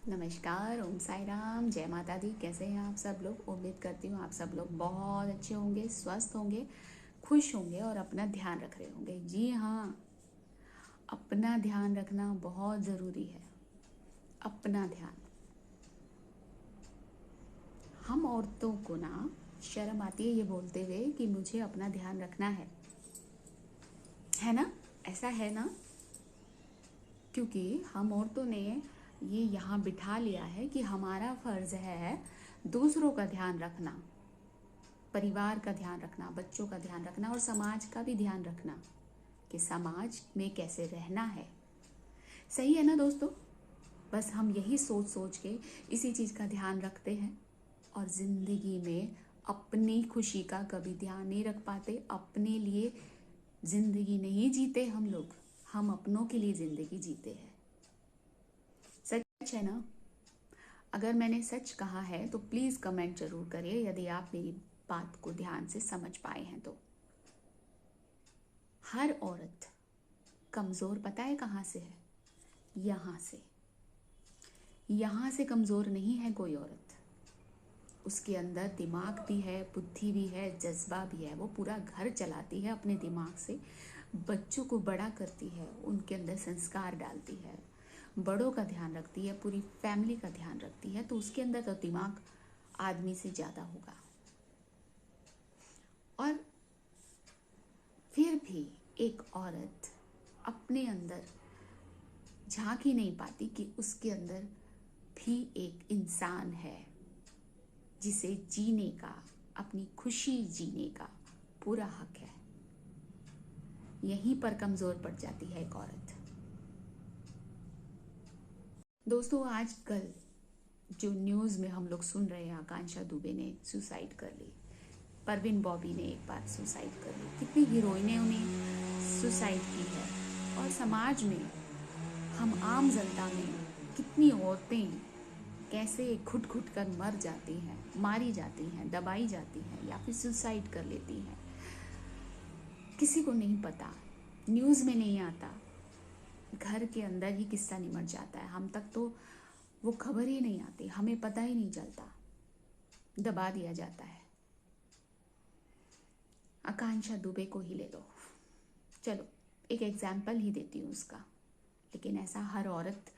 नमस्कार, ओम साई राम, जय माता दी। कैसे हैं आप सब लोग? उम्मीद करती हूँ आप सब लोग बहुत अच्छे होंगे, स्वस्थ होंगे, खुश होंगे और अपना ध्यान रख रहे होंगे। जी हाँ, अपना ध्यान रखना बहुत ज़रूरी है। अपना ध्यान। हम औरतों को ना शर्म आती है ये बोलते हुए कि मुझे अपना ध्यान रखना है ना? ऐसा है ना? क्योंकि हम औरतों ने ये यहाँ बिठा लिया है कि हमारा फर्ज है दूसरों का ध्यान रखना, परिवार का ध्यान रखना, बच्चों का ध्यान रखना और समाज का भी ध्यान रखना कि समाज में कैसे रहना है। सही है ना दोस्तों? बस हम यही सोच सोच के इसी चीज़ का ध्यान रखते हैं और ज़िंदगी में अपनी खुशी का कभी ध्यान नहीं रख पाते। अपने लिए ज़िंदगी नहीं जीते हम लोग, हम अपनों के लिए ज़िंदगी जीते हैं। सच है ना? अगर मैंने सच कहा है तो प्लीज़ कमेंट जरूर करिए यदि आप मेरी बात को ध्यान से समझ पाए हैं तो। हर औरत कमज़ोर पता है कहाँ से है? यहाँ से कमज़ोर नहीं है कोई औरत। उसके अंदर दिमाग भी है, बुद्धि भी है, जज्बा भी है। वो पूरा घर चलाती है अपने दिमाग से, बच्चों को बड़ा करती है, उनके अंदर संस्कार डालती है, बड़ों का ध्यान रखती है, पूरी फैमिली का ध्यान रखती है। तो उसके अंदर तो दिमाग आदमी से ज़्यादा होगा। और फिर भी एक औरत अपने अंदर झांक ही नहीं पाती कि उसके अंदर भी एक इंसान है जिसे जीने का, अपनी खुशी जीने का पूरा हक है। यहीं पर कमज़ोर पड़ जाती है एक औरत। दोस्तों, आजकल जो न्यूज़ में हम लोग सुन रहे हैं, आकांक्षा दुबे ने सुसाइड कर ली, परवीन बॉबी ने एक बार सुसाइड कर ली, कितनी हीरोइनें उन्हें सुसाइड की है। और समाज में, हम आम जनता में कितनी औरतें कैसे घुट घुट कर मर जाती हैं, मारी जाती हैं, दबाई जाती हैं या फिर सुसाइड कर लेती हैं। किसी को नहीं पता, न्यूज़ में नहीं आता, घर के अंदर ही किस्सा निमट जाता है। हम तक तो वो खबर ही नहीं आती, हमें पता ही नहीं चलता, दबा दिया जाता है। आकांक्षा दुबे को ही ले लो, चलो एक एग्जाम्पल ही देती हूँ उसका। लेकिन ऐसा हर औरत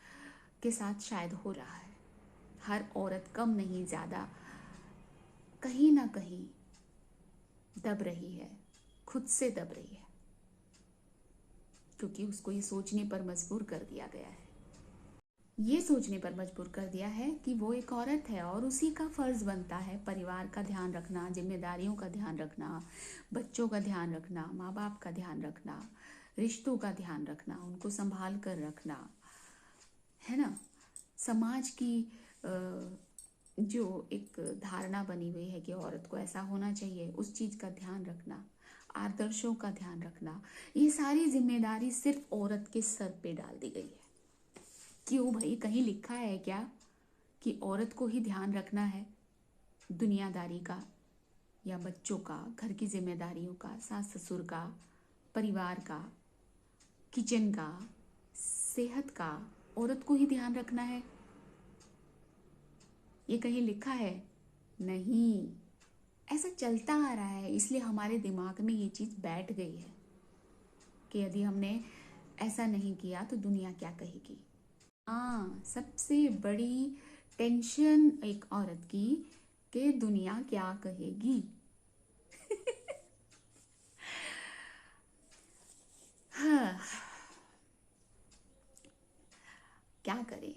के साथ शायद हो रहा है। हर औरत कम नहीं ज़्यादा कहीं ना कहीं दब रही है, खुद से दब रही है, क्योंकि उसको ये सोचने पर मजबूर कर दिया गया है। ये सोचने पर मजबूर कर दिया है कि वो एक औरत है और उसी का फर्ज बनता है परिवार का ध्यान रखना, जिम्मेदारियों का ध्यान रखना, बच्चों का ध्यान रखना, माँ बाप का ध्यान रखना, रिश्तों का ध्यान रखना, उनको संभाल कर रखना, है ना। समाज की जो एक धारणा बनी हुई है कि औरत को ऐसा होना चाहिए, उस चीज़ का ध्यान रखना, आदर्शों का ध्यान रखना, ये सारी जिम्मेदारी सिर्फ औरत के सर पे डाल दी गई है। क्यों भाई? कहीं लिखा है क्या कि औरत को ही ध्यान रखना है दुनियादारी का या बच्चों का, घर की जिम्मेदारियों का, सास ससुर का, परिवार का, किचन का, सेहत का? औरत को ही ध्यान रखना है, ये कहीं लिखा है? नहीं। ऐसा चलता आ रहा है, इसलिए हमारे दिमाग में ये चीज़ बैठ गई है कि यदि हमने ऐसा नहीं किया तो दुनिया क्या कहेगी। हाँ, सबसे बड़ी टेंशन एक औरत की कि दुनिया क्या कहेगी। हाँ, क्या करें?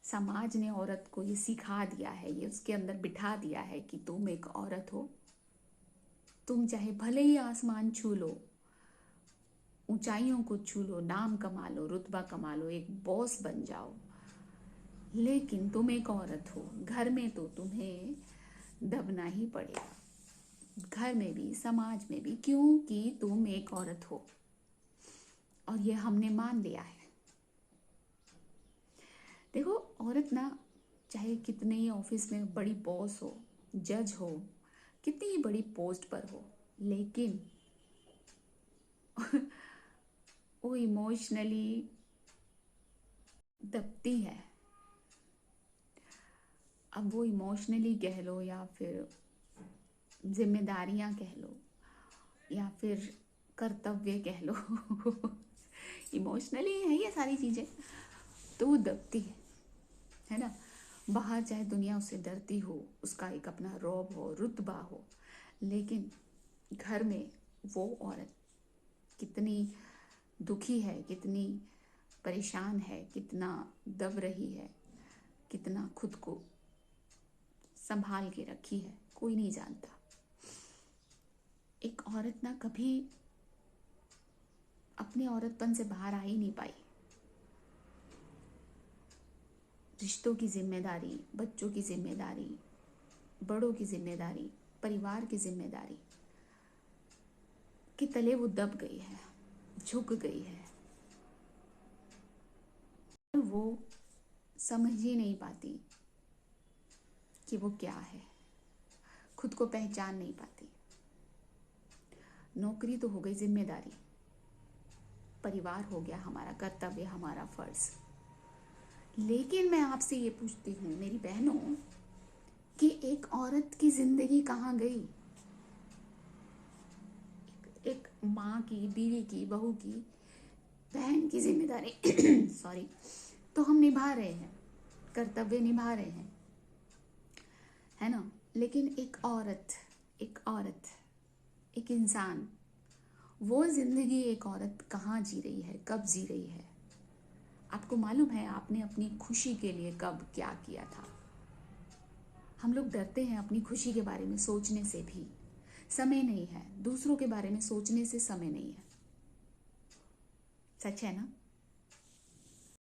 समाज ने औरत को ये सिखा दिया है, ये उसके अंदर बिठा दिया है कि तुम एक औरत हो, तुम चाहे भले ही आसमान छू लो, ऊंचाइयों को छू लो, नाम कमा लो, रुतबा कमा लो, एक बॉस बन जाओ, लेकिन तुम एक औरत हो। घर में तो तुम्हें दबना ही पड़ेगा, घर में भी, समाज में भी, क्योंकि तुम एक औरत हो। और ये हमने मान लिया है। देखो, औरत ना चाहे कितने ही ऑफिस में बड़ी बॉस हो, जज हो, कितनी ही बड़ी पोस्ट पर हो, लेकिन वो इमोशनली दबती है। अब वो इमोशनली कह लो या फिर जिम्मेदारियां कह लो या फिर कर्तव्य कह लो इमोशनली है ये सारी चीज़ें, तो वो दबती है ना। बाहर चाहे दुनिया उससे डरती हो, उसका एक अपना रौब हो, रुतबा हो, लेकिन घर में वो औरत कितनी दुखी है, कितनी परेशान है, कितना दब रही है, कितना खुद को संभाल के रखी है, कोई नहीं जानता। एक औरत ना कभी अपने औरतपन से बाहर आ ही नहीं पाई। रिश्तों की जिम्मेदारी, बच्चों की जिम्मेदारी, बड़ों की जिम्मेदारी, परिवार की जिम्मेदारी के तले वो दब गई है, झुक गई है, और वो समझ ही नहीं पाती कि वो क्या है, खुद को पहचान नहीं पाती। नौकरी तो हो गई जिम्मेदारी, परिवार हो गया हमारा कर्तव्य, हमारा फर्ज, लेकिन मैं आपसे ये पूछती हूँ मेरी बहनों कि एक औरत की जिंदगी कहाँ गई? एक माँ की, बीवी की, बहू की, बहन की जिम्मेदारी सॉरी, तो हम निभा रहे हैं, कर्तव्य निभा रहे हैं, है ना। लेकिन एक औरत, एक इंसान, वो जिंदगी एक औरत कहाँ जी रही है, कब जी रही है? आपको मालूम है आपने अपनी खुशी के लिए कब क्या किया था? हम लोग डरते हैं अपनी खुशी के बारे में सोचने से भी, समय नहीं है, दूसरों के बारे में सोचने से समय नहीं है। सच है ना?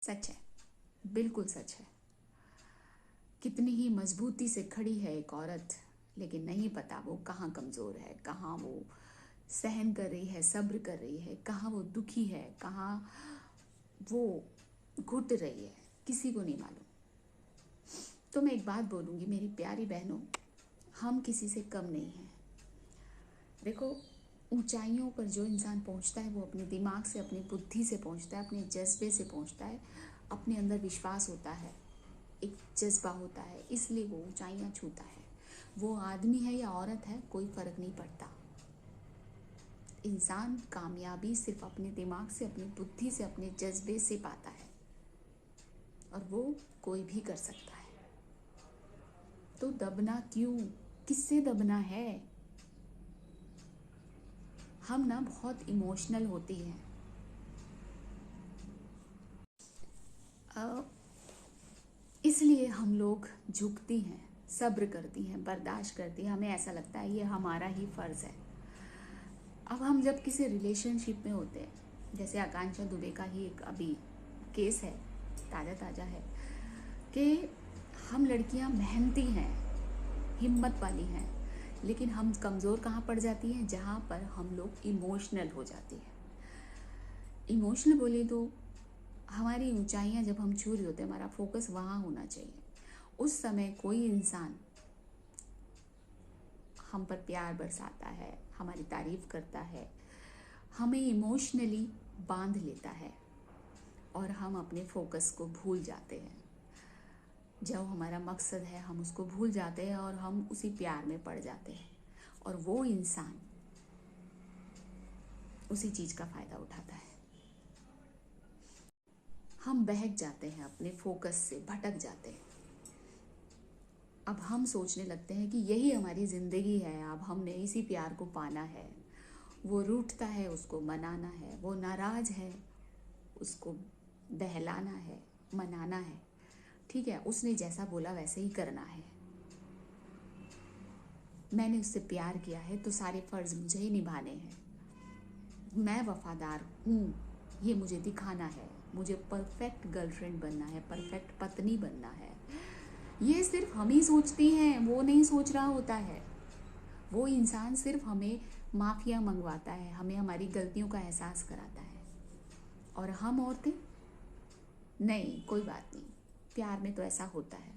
सच है, बिल्कुल सच है। कितनी ही मजबूती से खड़ी है एक औरत, लेकिन नहीं पता वो कहाँ कमज़ोर है, कहाँ वो सहन कर रही है, सब्र कर रही है, कहाँ वो दुखी है, कहाँ वो घुट रही है, किसी को नहीं मालूम। तो मैं एक बात बोलूँगी मेरी प्यारी बहनों, हम किसी से कम नहीं हैं। देखो, ऊंचाइयों पर जो इंसान पहुंचता है वो अपने दिमाग से, अपनी बुद्धि से पहुंचता है, अपने जज्बे से पहुंचता है, अपने अंदर विश्वास होता है, एक जज्बा होता है, इसलिए वो ऊंचाइयां छूता है। वो आदमी है या औरत है, कोई फर्क नहीं पड़ता। इंसान कामयाबी सिर्फ अपने दिमाग से, अपनी बुद्धि से, अपने जज्बे से पाता है, और वो कोई भी कर सकता है। तो दबना क्यों? किससे दबना है? हम ना बहुत इमोशनल होती हैं। इसलिए हम लोग झुकती हैं, सब्र करती हैं, बर्दाश्त करती हैं, हमें ऐसा लगता है ये हमारा ही फ़र्ज़ है। अब हम जब किसी रिलेशनशिप में होते हैं, जैसे आकांक्षा दुबे का ही एक अभी केस है, ताज़ा है, कि हम लड़कियां मेहनती हैं, हिम्मत वाली हैं, लेकिन हम कमज़ोर कहाँ पड़ जाती हैं? जहाँ पर हम लोग इमोशनल हो जाती हैं। इमोशनल बोले तो हमारी ऊंचाइयां जब हम छू रहे होते हैं, हमारा फोकस वहाँ होना चाहिए। उस समय कोई इंसान हम पर प्यार बरसाता है, हमारी तारीफ करता है, हमें इमोशनली बांध लेता है, और हम अपने फोकस को भूल जाते हैं। जब हमारा मकसद है हम उसको भूल जाते हैं और हम उसी प्यार में पड़ जाते हैं, और वो इंसान उसी चीज़ का फ़ायदा उठाता है। हम बहक जाते हैं, अपने फोकस से भटक जाते हैं। अब हम सोचने लगते हैं कि यही हमारी ज़िंदगी है, अब हमने इसी प्यार को पाना है। वो रूठता है, उसको मनाना है, वो नाराज़ है, उसको बहलाना है, मनाना है। ठीक है, उसने जैसा बोला वैसे ही करना है। मैंने उससे प्यार किया है तो सारे फ़र्ज़ मुझे ही निभाने हैं। मैं वफ़ादार हूँ, ये मुझे दिखाना है, मुझे परफेक्ट गर्लफ्रेंड बनना है, परफेक्ट पत्नी बनना है। ये सिर्फ हम ही सोचती हैं, वो नहीं सोच रहा होता है। वो इंसान सिर्फ हमें माफ़िया मंगवाता है, हमें हमारी गलतियों का एहसास कराता है। और हम औरतें, नहीं कोई बात नहीं, प्यार में तो ऐसा होता है,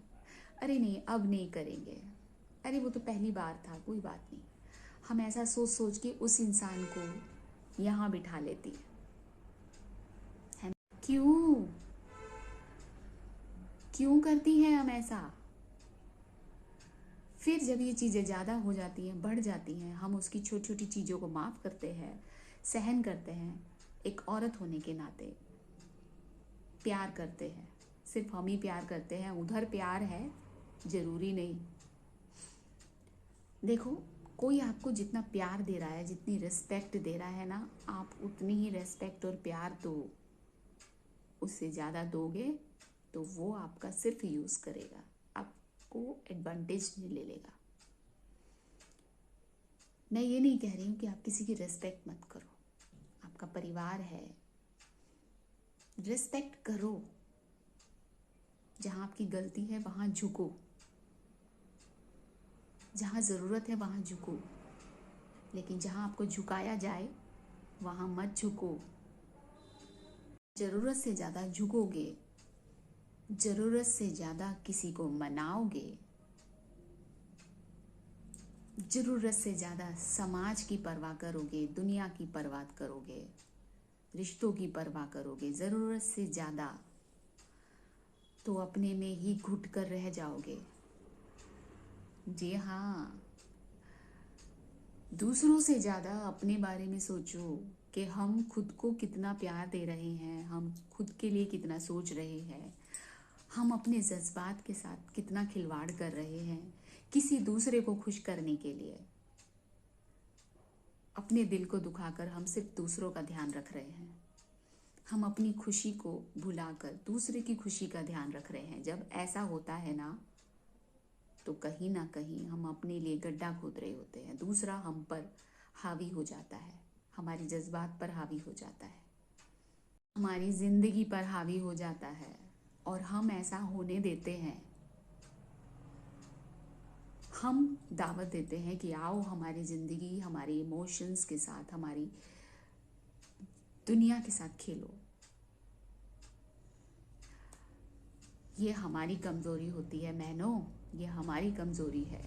अरे नहीं अब नहीं करेंगे, अरे वो तो पहली बार था, कोई बात नहीं। हम ऐसा सोच सोच के उस इंसान को यहाँ बिठा लेती है। क्यों क्यों करती हैं हम ऐसा? फिर जब ये चीज़ें ज़्यादा हो जाती हैं, बढ़ जाती हैं, हम उसकी छोटी छोटी चीज़ों को माफ़ करते हैं, सहन करते हैं, एक औरत होने के नाते प्यार करते हैं। सिर्फ हम ही प्यार करते हैं, उधर प्यार है ज़रूरी नहीं। देखो, कोई आपको जितना प्यार दे रहा है, जितनी रिस्पेक्ट दे रहा है ना, आप उतनी ही रिस्पेक्ट और प्यार तो उससे ज़्यादा दोगे तो वो आपका सिर्फ यूज़ करेगा, आपको एडवांटेज नहीं ले लेगा। मैं ये नहीं कह रही हूँ कि आप किसी की रिस्पेक्ट मत करो, आपका परिवार है, रिस्पेक्ट करो। जहाँ आपकी गलती है वहाँ झुको, जहाँ ज़रूरत है वहाँ झुको, लेकिन जहाँ आपको झुकाया जाए वहाँ मत झुको। ज़रूरत से ज़्यादा झुकोगे, ज़रूरत से ज़्यादा किसी को मनाओगे, ज़रूरत से ज़्यादा समाज की परवाह करोगे, दुनिया की परवाह करोगे, रिश्तों की परवाह करोगे, ज़रूरत से ज़्यादा, तो अपने में ही घुट कर रह जाओगे। जी हाँ, दूसरों से ज़्यादा अपने बारे में सोचो कि हम खुद को कितना प्यार दे रहे हैं, हम खुद के लिए कितना सोच रहे हैं, हम अपने जज्बात के साथ कितना खिलवाड़ कर रहे हैं किसी दूसरे को खुश करने के लिए। अपने दिल को दुखाकर हम सिर्फ दूसरों का ध्यान रख रहे हैं, हम अपनी खुशी को भुलाकर दूसरे की खुशी का ध्यान रख रहे हैं। जब ऐसा होता है ना, तो कहीं ना कहीं हम अपने लिए गड्ढा खोद रहे होते हैं, दूसरा हम पर हावी हो जाता है, हमारी जज्बात पर हावी हो जाता है, हमारी जिंदगी पर हावी हो जाता है, और हम ऐसा होने देते हैं। हम दावत देते हैं कि आओ हमारी ज़िंदगी, हमारे इमोशंस के साथ, हमारी दुनिया के साथ खेलो। ये हमारी कमज़ोरी होती है बहनों, ये हमारी कमज़ोरी है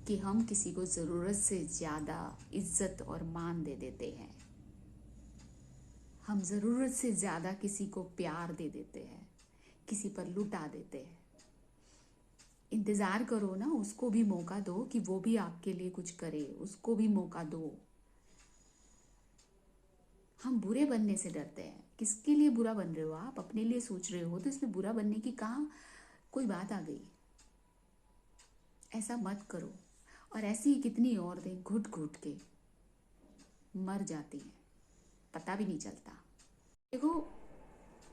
कि हम किसी को ज़रूरत से ज़्यादा इज्जत और मान दे देते हैं। हम ज़रूरत से ज़्यादा किसी को प्यार दे देते हैं, किसी पर लुटा देते हैं। इंतज़ार करो ना, उसको भी मौका दो कि वो भी आपके लिए कुछ करे, उसको भी मौका दो। हम बुरे बनने से डरते हैं। किसके लिए बुरा बन रहे हो आप? अपने लिए सोच रहे हो तो इसमें बुरा बनने की कहाँ कोई बात आ गई? ऐसा मत करो। और ऐसी कितनी औरतें घुट घुट के मर जाती हैं, पता भी नहीं चलता। देखो,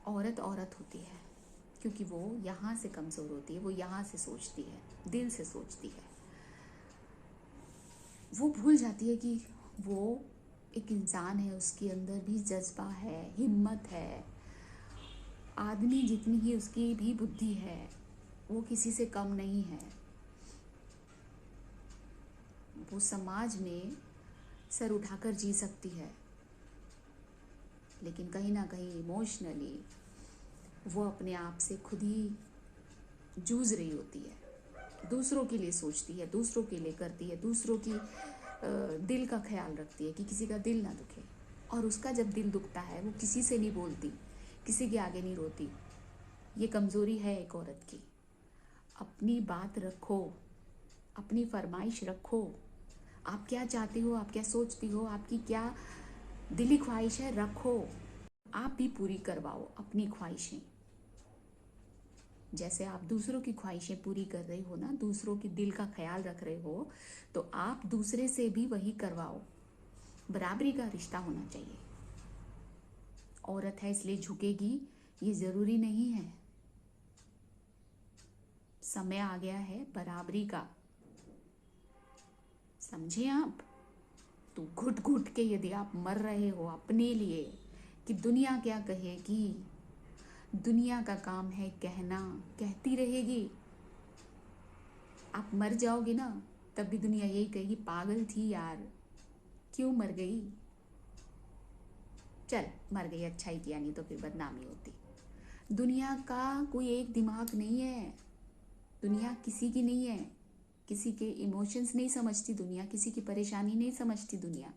औरत औरत होती है क्योंकि वो यहाँ से कमज़ोर होती है, वो यहाँ से सोचती है, दिल से सोचती है। वो भूल जाती है कि वो एक इंसान है, उसके अंदर भी जज्बा है, हिम्मत है। आदमी जितनी ही उसकी भी बुद्धि है, वो किसी से कम नहीं है। वो समाज में सर उठाकर जी सकती है, लेकिन कहीं ना कहीं इमोशनली वो अपने आप से खुद ही जूझ रही होती है। दूसरों के लिए सोचती है, दूसरों के लिए करती है, दूसरों की दिल का ख्याल रखती है कि किसी का दिल ना दुखे। और उसका जब दिल दुखता है, वो किसी से नहीं बोलती, किसी के आगे नहीं रोती। ये कमज़ोरी है एक औरत की। अपनी बात रखो, अपनी फरमाइश रखो। आप क्या चाहती हो, आप क्या सोचती हो, आपकी क्या दिली ख्वाहिश है, रखो। आप भी पूरी करवाओ अपनी ख्वाहिशें। जैसे आप दूसरों की ख्वाहिशें पूरी कर रहे हो ना, दूसरों की दिल का ख्याल रख रहे हो, तो आप दूसरे से भी वही करवाओ। बराबरी का रिश्ता होना चाहिए। औरत है इसलिए झुकेगी, ये ज़रूरी नहीं है। समय आ गया है बराबरी का, समझे आप? तो घुट घुट के यदि आप मर रहे हो अपने लिए कि दुनिया क्या कहेगी, दुनिया का काम है कहना, कहती रहेगी। आप मर जाओगे ना, तब भी दुनिया यही कहेगी, पागल थी यार, क्यों मर गई? चल मर गई, अच्छा ही किया, नहीं तो फिर बदनामी होती। दुनिया का कोई एक दिमाग नहीं है, दुनिया किसी की नहीं है, किसी के इमोशंस नहीं समझती दुनिया, किसी की परेशानी नहीं समझती दुनिया।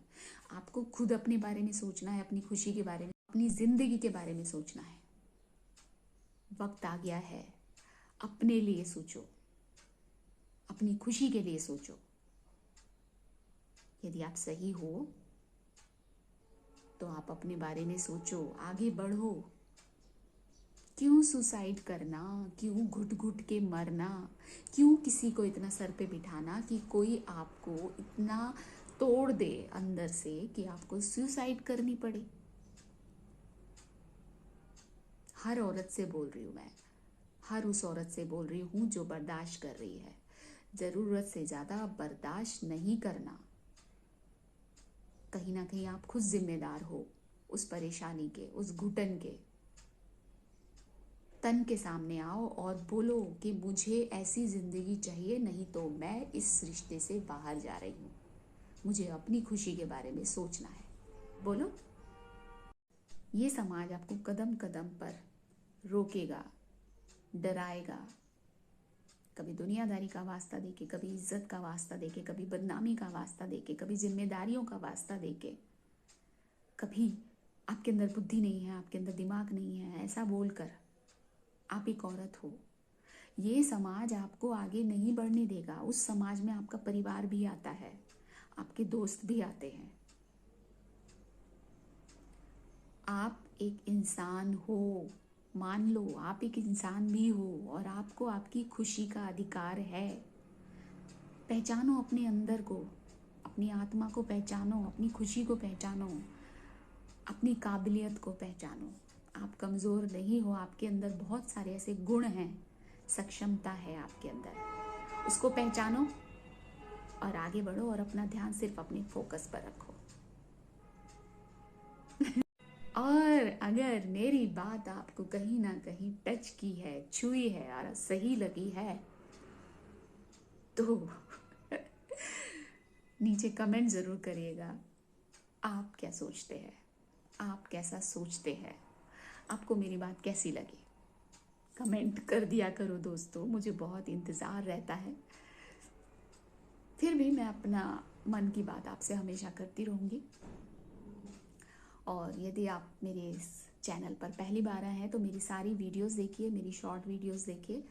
आपको खुद अपने बारे में सोचना है, अपनी खुशी के बारे में, अपनी ज़िंदगी के बारे में सोचना है। वक्त आ गया है, अपने लिए सोचो, अपनी खुशी के लिए सोचो। यदि आप सही हो तो आप अपने बारे में सोचो, आगे बढ़ो। क्यों सुसाइड करना, क्यों घुट घुट के मरना, क्यों किसी को इतना सर पे बिठाना कि कोई आपको इतना तोड़ दे अंदर से कि आपको सुसाइड करनी पड़े। हर औरत से बोल रही हूँ मैं, हर उस औरत से बोल रही हूँ जो बर्दाश्त कर रही है। ज़रूरत से ज़्यादा बर्दाश्त नहीं करना। कहीं ना कहीं आप खुद जिम्मेदार हो उस परेशानी के, उस घुटन के। तन के सामने आओ और बोलो कि मुझे ऐसी ज़िंदगी चाहिए, नहीं तो मैं इस रिश्ते से बाहर जा रही हूँ। मुझे अपनी खुशी के बारे में सोचना है। बोलो। ये समाज आपको कदम कदम पर रोकेगा, डराएगा। कभी दुनियादारी का वास्ता देके, कभी इज्जत का वास्ता देके, कभी बदनामी का वास्ता देके, कभी जिम्मेदारियों का वास्ता देके, कभी आपके अंदर बुद्धि नहीं है, आपके अंदर दिमाग नहीं है, ऐसा बोलकर आप एक औरत हो। ये समाज आपको आगे नहीं बढ़ने देगा। उस समाज में आपका परिवार भी आता है, आपके दोस्त भी आते हैं। आप एक इंसान हो, मान लो आप एक इंसान भी हो और आपको आपकी खुशी का अधिकार है। पहचानो अपने अंदर को, अपनी आत्मा को पहचानो, अपनी खुशी को पहचानो, अपनी काबिलियत को पहचानो। आप कमज़ोर नहीं हो, आपके अंदर बहुत सारे ऐसे गुण हैं, सक्षमता है आपके अंदर। उसको पहचानो और आगे बढ़ो और अपना ध्यान सिर्फ अपने फोकस पर रखो। और अगर मेरी बात आपको कहीं ना कहीं टच की है, छुई है और सही लगी है तो नीचे कमेंट ज़रूर करिएगा। आप क्या सोचते हैं, आप कैसा सोचते हैं, आपको मेरी बात कैसी लगी? कमेंट कर दिया करो दोस्तों, मुझे बहुत इंतज़ार रहता है। फिर भी मैं अपना मन की बात आपसे हमेशा करती रहूँगी। और यदि आप मेरे इस चैनल पर पहली बार आए हैं तो मेरी सारी वीडियोस देखिए, मेरी शॉर्ट वीडियोस देखिए।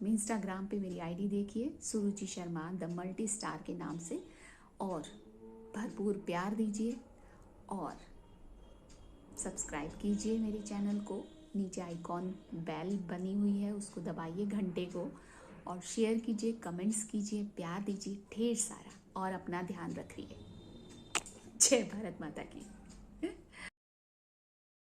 इंस्टाग्राम पे मेरी आईडी देखिए, सुरुचि शर्मा द मल्टी स्टार के नाम से, और भरपूर प्यार दीजिए और सब्सक्राइब कीजिए मेरे चैनल को। नीचे आइकॉन बेल बनी हुई है, उसको दबाइए, घंटे को, और शेयर कीजिए, कमेंट्स कीजिए, प्यार दीजिए ढेर सारा, और अपना ध्यान रखिए। जय भारत माता की।